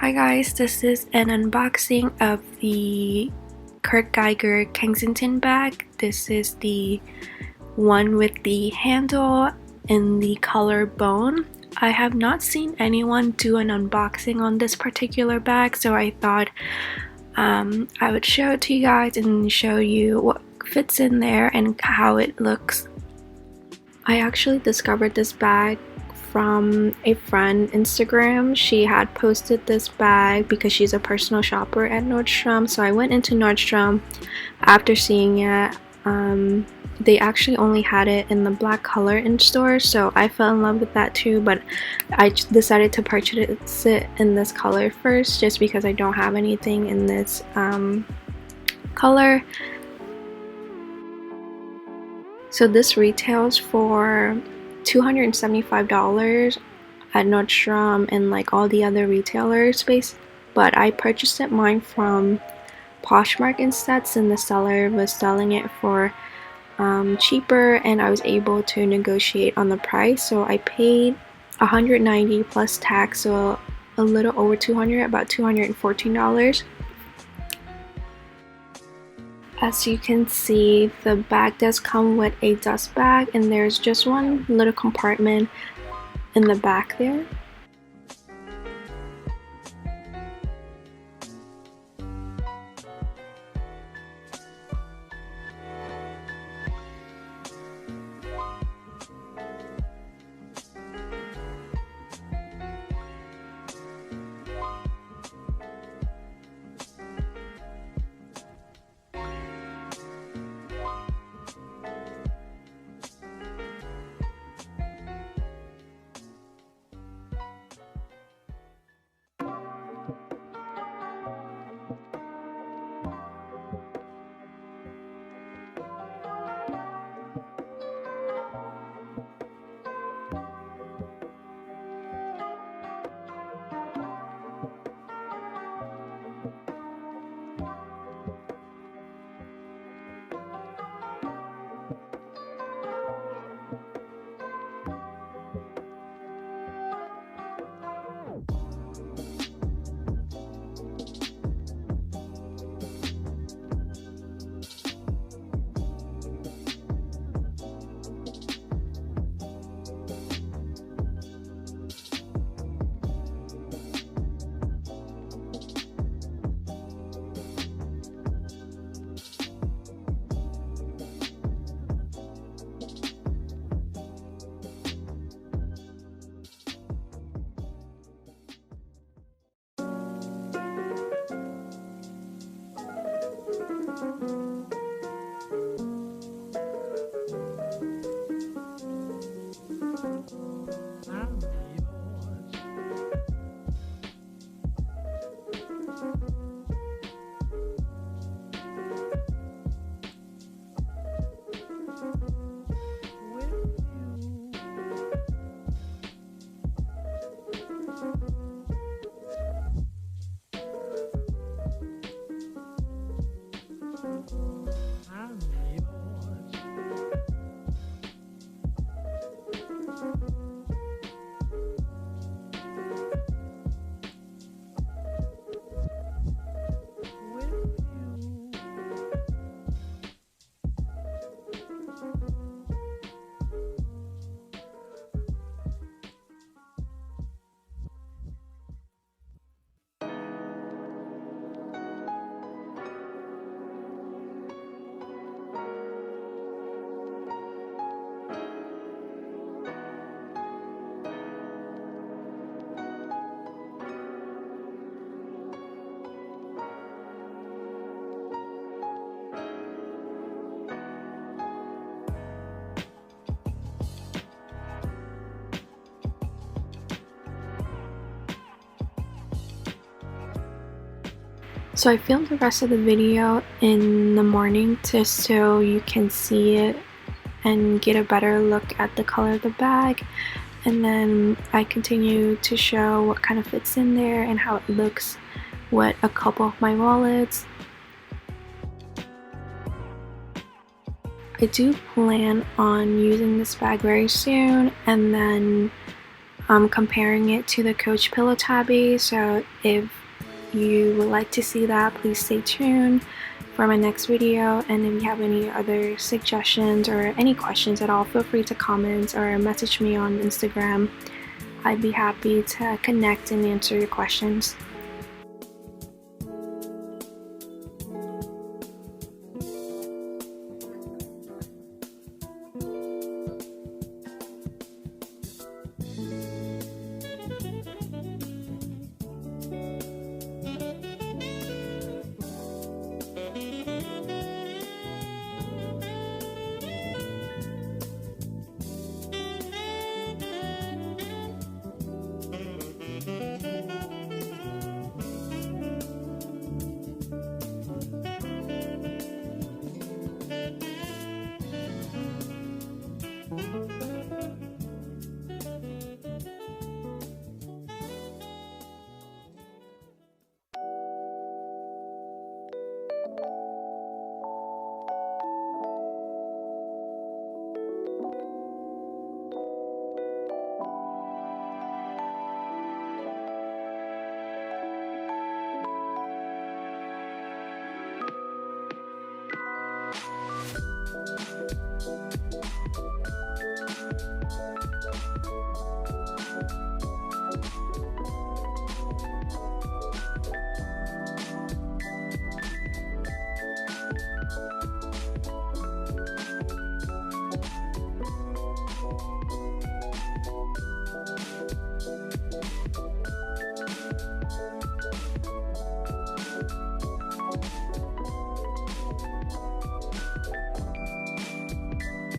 Hi guys, this is an unboxing of the Geiger Kensington bag. This is the one with the handle and the color bone. I have not seen anyone do an unboxing on this particular bag, so I thought I would show it to you guys and show you what fits in there and how it looks. I actually discovered this bag from a friend Instagram. She had posted this bag because she's a personal shopper at Nordstrom, so I went into Nordstrom after seeing it. They actually only had it in the black color in store, so I fell in love with that too, but I decided to purchase it in this color first just because I don't have anything in this color. So this retails for $275 at Nordstrom and like all the other retailer space, but I purchased mine from Poshmark instead since the seller was selling it for cheaper, and I was able to negotiate on the price. So I paid $190 plus tax, so a little over $200, about $214. As you can see, the bag does come with a dust bag, and there's just one little compartment in the back there. So I filmed the rest of the video in the morning just so you can see it and get a better look at the color of the bag, and then I continue to show what kind of fits in there and how it looks with a couple of my wallets. I do plan on using this bag very soon, and then comparing it to the Coach Pillow Tabby. So if you would like to see that, please stay tuned for my next video. And if you have any other suggestions or any questions at all, feel free to comment or message me on Instagram. I'd be happy to connect and answer your questions.